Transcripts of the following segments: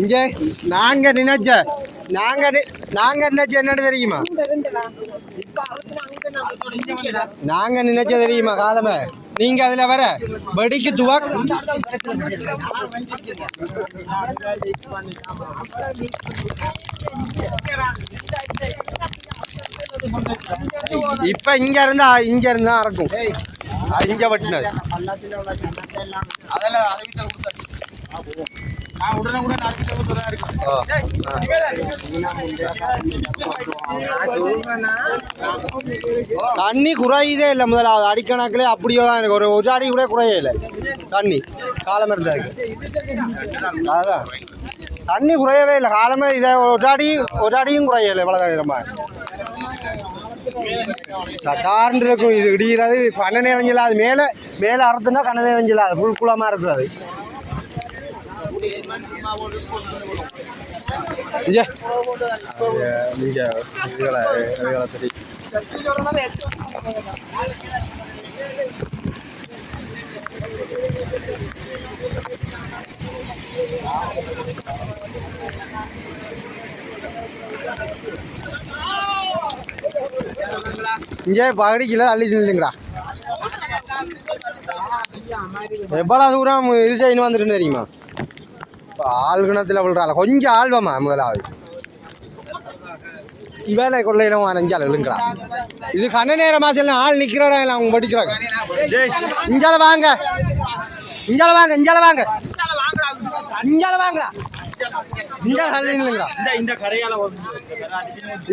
இங்க நாங்க நினைச்ச என்னன்னு தெரியுமா? நாங்க நினைச்ச தெரியுமா காலமே நீங்க அதுல வர வெடிக்கு துவாக் இப்ப இங்க இருந்தா இருக்கும் இங்க வெட்டினது தண்ணி குறையுதே இல்லை. முதலாவது அடிக்கணக்கிலே அப்படியோ தான் எனக்கு ஒரு அடி கூட குறையே இல்லை தண்ணி காலம் இருந்ததுக்கு. அதான் தண்ணி குறையவே இல்லை காலமே. இதை ஒரு அடியும் குறையலை. இவ்வளோதான் நம்ம சட்டார்ன்னு இருக்கும். இது இடிக்கிறது கண்ண நேரஞ்சில அது மேலே அறுத்துனா கண்ண நேரஞ்சில அது புல் குளமாக இருக்கிறது. இங்கே பகடிக்கல அள்ளி நில்லுங்கடா. எவ்வளோ தூரம் இது செய்யணும் வந்துட்டு தெரியுமா? ஆழ்கிணத்துல விழுறாள் கொஞ்சம் ஆழ்வமா. முதலாவது இவேலை கொள்ளையில அஞ்சாள் விழுங்கடா. இது கண்ண நேரமா செல்ல ஆள் நிக்கிறோட அவங்க படிக்கிறாங்க. இஞ்சால வாங்க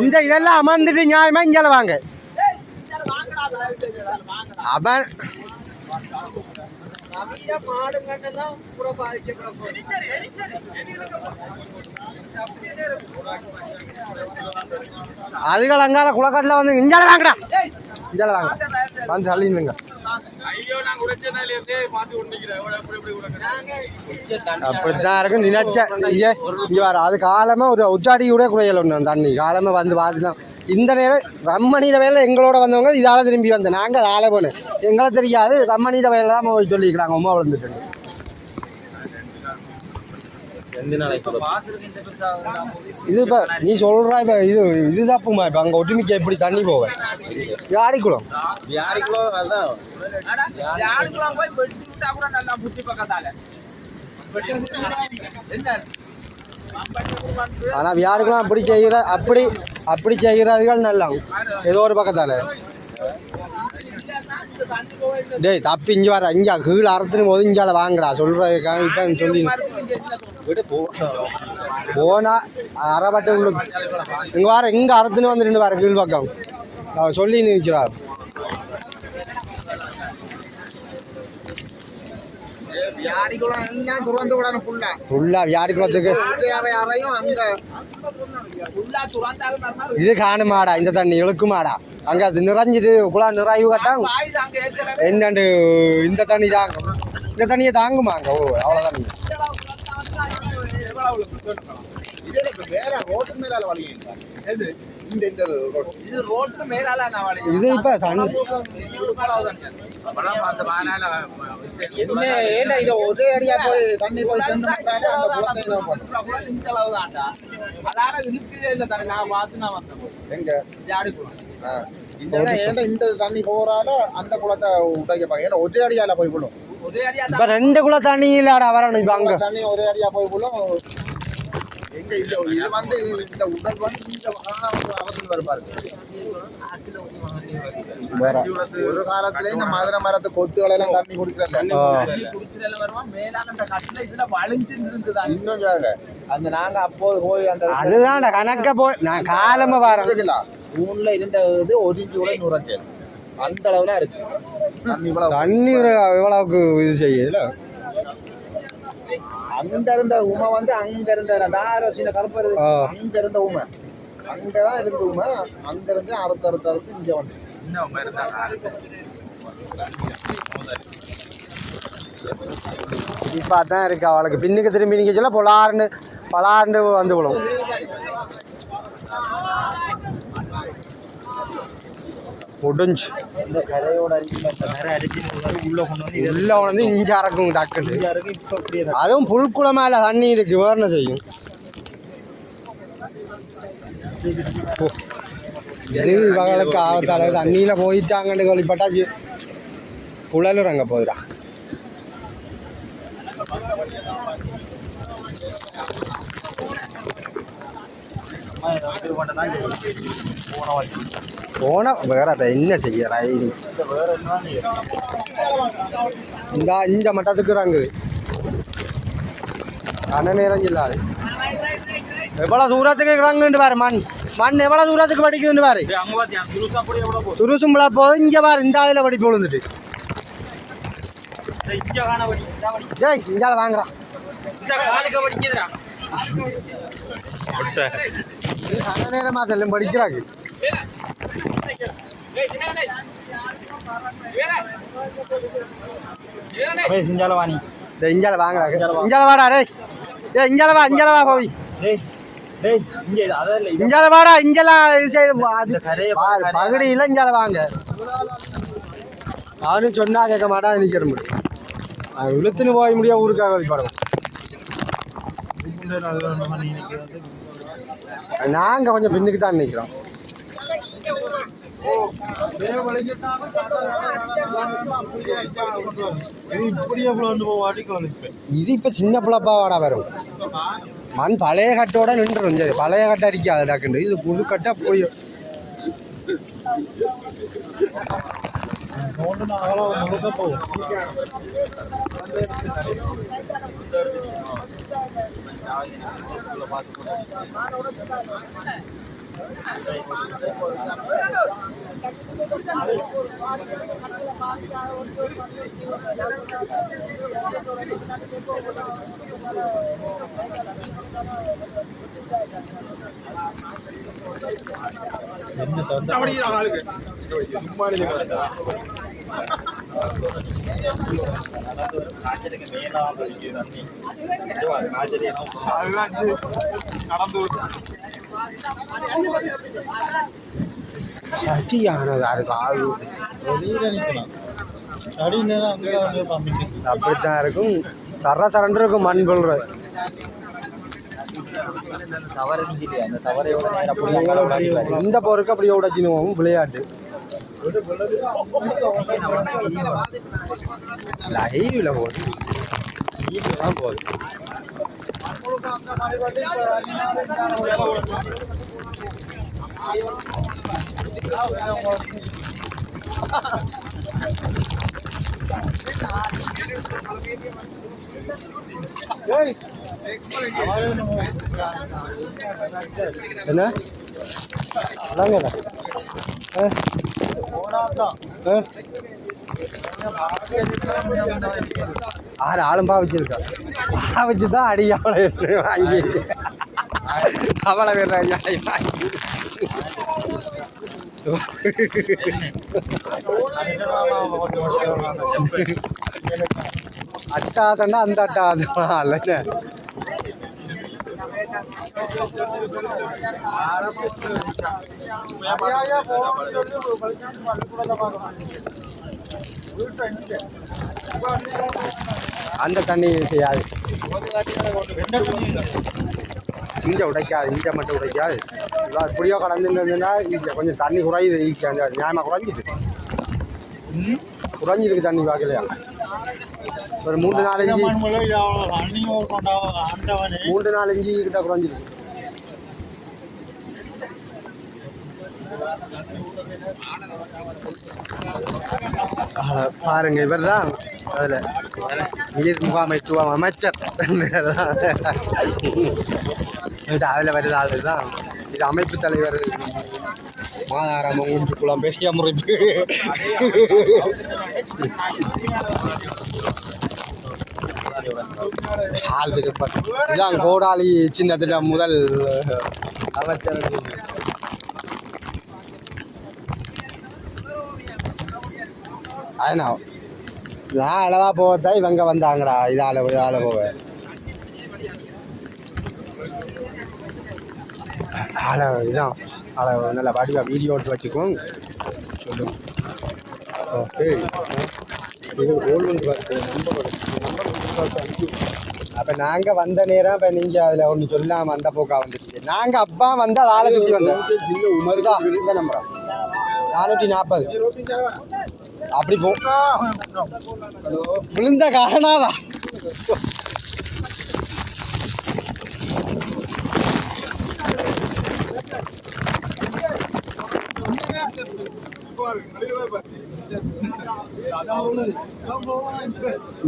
இந்த இதெல்லாம் அமர்ந்துட்டு நியாயமா இஞ்சால வாங்க. அவன் அதுகள் அங்கால குளக்காட்டுல வந்து இஞ்சால வாங்கடா வந்து தள்ளிங்க. அப்படித்தான் இருக்கு நினைச்ச இங்க வர அது காலமா ஒரு உச்சாடி கூட குறையல ஒண்ணு தண்ணி காலமா வந்து பார்த்துதான். இந்த நேரம் ரம்மணியில வேலை எங்களோட வந்தவங்க இதால திரும்பி வந்தேன். நாங்க ஆள போனேன் எங்களை தெரியாது. ரம்மணியில வேலை தான் போய் சொல்லிக்கிறாங்க. உமா விழுந்துட்டு இது இப்ப நீ சொல்ற இப்ப இது தப்புமா. இப்ப அங்க ஒட்டுமிக்க எப்படி தண்ணி போவேன் வியாடிக்குளம் ஆனா வியாடிக்குளம் அப்படி செய்கிறதுகள் நல்லா ஏதோ ஒரு பக்கத்தால டேய் தப்பி இங்க வர இங்க கீழே அறுத்துன்னு போது இங்கால வாங்கடா சொல்றதுக்காக இப்ப சொல்லி போனா அரைப்பட்டு உங்களுக்கு இங்க வர இங்க அறுத்துன்னு வந்துட்டு வர கீழ் பக்கம் சொல்லி நிற்கிறா. வியாடிக்குளத்துக்கு இது காணுமாடா. இந்த தண்ணி இழுக்குமாடா. அங்க அது நிறைஞ்சிட்டு குளா நிறைவு கட்டாங்க என்னண்டு இந்த தண்ணி தாங்கும். இந்த தண்ணியை தாங்குமாங்க. ஓ அவ்வளோ தண்ணி இது இப்ப ஒரே அடியா போய் தண்ணி போய் இந்த தண்ணி போறால அந்த குளத்தை உடைக்கப்பாங்க. ஏன்னா ஒரே அடியால போய் விடும். இப்ப ரெண்டு குளம் தண்ணி இல்லாடா வரணும். இப்ப அங்க தண்ணி ஒரே அடியா போய் விடும். எங்க இல்ல இது வந்து இந்த உடல் வந்து இந்த அவசியம் வருவாரு. ஒரு காலத்துல இந்த மதுரை மரத்து கொத்துகளை எல்லாம் தண்ணி குடிக்கிறாங்க. இன்னும் சொல்லுங்க அந்த நாங்க அப்போது போய் அந்த அதுதான் கணக்க போய் நான் காலமா வரல ஊர்ல இருந்தது 1 இன்ச்சு கூட 100 அந்த அளவுல இருக்கு தண்ணி. எவ்வளவுக்கு இது செய்யல. அங்க இருந்த உமை வந்து அங்க இருந்த 2000 சின்ன கருப்பர் அங்க இருந்த உமை அங்கதான் இருந்த உமை அங்க இருந்து அறுத்து இங்க வந்து இப்ப அதான் இருக்கு. அவளுக்கு பின்னுக்கு திரும்பி நீங்க சொல்ல பலாண்டு வந்து விடும். முடிஞ்சு இந்த கரையோட உள்ள வந்து இஞ்சி அறக்கும் டக்குன்னு. அதுவும் புல்குளமா இல்லை தண்ணி இருக்கு வேறு என்ன செய்யும். எது இவங்களுக்கு ஆபத்தால தண்ணியில் போயிட்டாங்கன்னு கேள்விப்பட்டாச்சு புழலும் அங்கே போயிடா. போனா வேற என்ன செய்ய ரயில் இந்த மட்டத்துக்கு இறங்குது. அண்ண நேரம் இல்லாது எவ்வளோ தூரத்துக்கு இறங்குன்னு பாரு. மண் மண் எவ்வளோ தூரத்துக்கு படிக்குதுன்னு பாரு. துருசும்பளா போது இங்கே பாரு. இந்த அதில் படிப்பு விழுந்துட்டு ஜெய் இஞ்சால வாங்குறான். அண்ண நேரமா செல்லும் படிக்கிறாங்க. இஞ்சால வாங்குறாங்க. இஞ்சால வாடா ரே. இஞ்சால வா இஞ்சால வா போய் இஞ்சால வாடா. இஞ்செல்லாம் பகுதியில் இஞ்சால வாங்க. அவனு சொன்னா கேட்க மாட்டான். நிற்கிற முடியும் இழுத்துன்னு போக முடியாது. ஊருக்காக வழிபாடு நாங்கள் கொஞ்சம் பின்னுக்கு தான் நிற்கிறோம். இது இப்போ சின்ன பிள்ளப்பா வாடா வரும். மண் பழைய கட்டோட நின்றுடும். சரி பழைய கட்டை அடிக்காது டாக்குண்டு. இது புது கட்டை போய் அப்படித்தான் இருக்கும். சர சரண்டு இருக்கும் மண் கொள்ற. இந்த போருக்கு அப்படியே உடச்சினுவோம் விளையாட்டு. லைவ்ல போகுது போகுது. என்ன ஆறு ஆளும் பாவிச்சிருக்கா. பாவிச்சுதான் அடி அவளை வாங்கி அவளை வேற அட்டாசண்டா அந்த அட்டாசமா இல்லைங்க. அந்த தண்ணி செய்யாது. இஞ்ச உடைக்காது. இஞ்ச மட்டும் உடைக்காது. இப்படியோ கடந்துருந்தா கொஞ்சம் தண்ணி குறையுது. ஈஸியாக நியாயமாக குறைஞ்சிட்டு குறைஞ்சிருக்கு தண்ணி பார்க்கலையா. ஒரு 3-4 இஞ்சி கிட்ட குறைஞ்சிருக்கு. பாருங்க இவர் தான் அதில் நீர் முகாமைத்துவம் அமைச்சர். அதில் வருது ஆளு தான். இது அமைப்பு தலைவர் மாதாராம குளம் பேசிய முறைப்பு. இதுதான் கோடாலி சின்னத்துல முதல் அமைச்சர். அதனா நான் அளவா போவதா இவங்க வந்தாங்கடா. இதால போவேன். இதான் நல்லா வடிவா வீடியோ எடுத்து வச்சுக்கோங்க. அப்ப நாங்க வந்த நேரம் இப்ப நீங்க அதுல ஒண்ணு சொல்லாம அந்த போக்கா வந்துட்டீங்க. நாங்க அப்பா வந்து அதை ஆளை சுத்தி வந்தோம். இந்த நம்பரா 440 அப்படி போ விழுந்த காரணாதான்.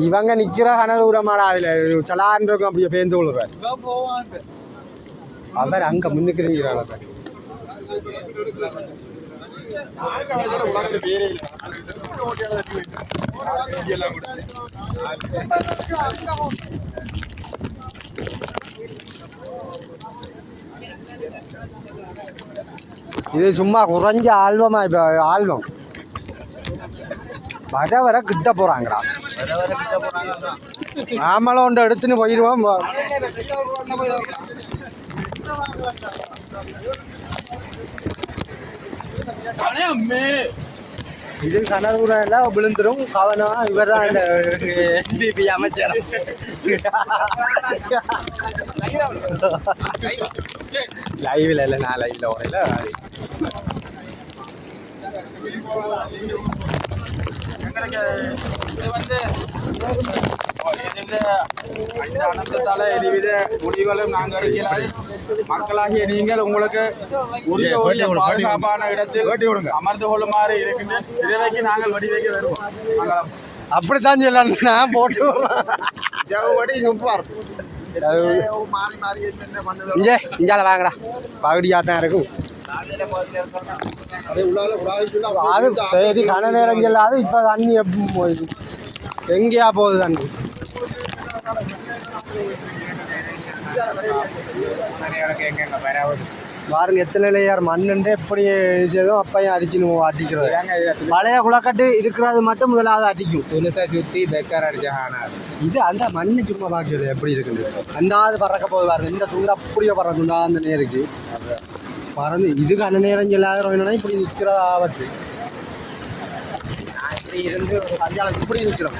இவங்க நிக்கிற கனதூரமாடா அதுல சலான் இருக்கும் அப்படியே பேந்து விழுற அவர் அங்க முன்னுக்குறீங்கிறாள். இது சும்மா குறைஞ்ச ஆல்பமா இப்ப ஆல்பம் வர கிட்ட போறாங்கடா. நாமளும் ஒன்று எடுத்துன்னு போயிடுவோம். இது கனதூரம் எல்லாம் விழுந்துடும். கவனம் இவர் தான் இந்த என்பிபி அமைச்சர். லைவ்ல இல்லை, நான் லைவ்ல வரல. அனந்தத்தால எதுவித முடிவுகளும் நாங்கள் எடுக்கிறார். மக்களாகிய நீங்கள் உங்களுக்கு உரிய பாதுகாப்பான இடத்தில் அமர்ந்து கொள்ளுமாறு இருக்கின்ற இதைக்கு நாங்கள் வடிவைக்க வருவோம். அப்படித்தான் சொல்லலாம். போட்டு இஞ்சால வாங்கடா, பகுதியா தான் இருக்கும். அது சரி, கன நேரம் சொல்லாது. இப்ப தண்ணி எப்படி போகுது, எங்கேயா போகுது தண்ணி? பாருங்க எத்தனை லேயர் மண்ணுண்டு எப்படி செய்தோ அப்பையும் அடிச்சுன்னு அடிக்கிறது. பழைய குளக்கட்டு இருக்கிறது மட்டும் முதலாவது அடிக்கும். துணிசா சுற்றி பெக்கார் அடிச்சாங்க. இது அந்த மண்ணு சும்மா பார்க்குறது எப்படி இருக்குது. அந்தாது பறக்க போது பாருங்க. இந்த துண்டு அப்படியே பறக்குண்டா அந்த நேருக்கு பறந்து. இதுக்கு அந்த நேரம் சொல்லாத இப்படி நிற்கிறது ஆபத்து. இப்படி இருந்து அஞ்சாலும் இப்படி நிற்கிறோம்.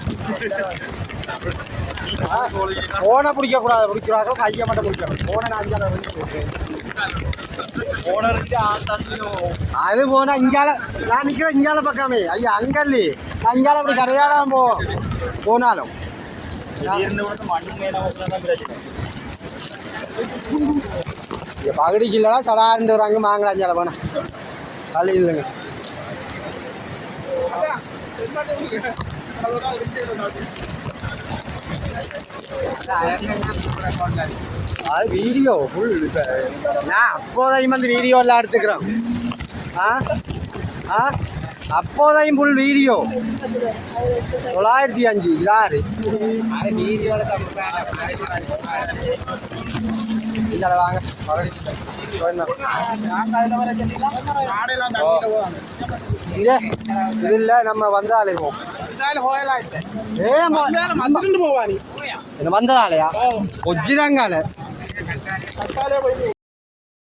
போனை பிடிக்கக்கூடாது, பிடிக்கிறாங்க கையை மட்டும் பிடிக்கணும். போனை நான் அஞ்சாலும் அது போனா இங்கால நான் நிக்கிறேன். இங்கால பக்கமே ஐயா அங்கல்லி அங்கால அப்படி கரையாடாம போனாலும் பகுதிக்கு இல்லைனா சடாண்டு வராங்க. மாங்கலாம் அஞ்சால போனா கல்லி இல்லைங்க. அது வீடியோ ஃபுல். இப்போ நான் அப்போதையும் வந்து வீடியோ எல்லாம் எடுத்துக்கிறோம். அப்போதையும் ஃபுல் வீடியோ 905 இதாரு இதில் வாங்க. இது இல்லை, நம்ம வந்தாலே போவோம். வந்ததாலையா ஒஜிதாங்கால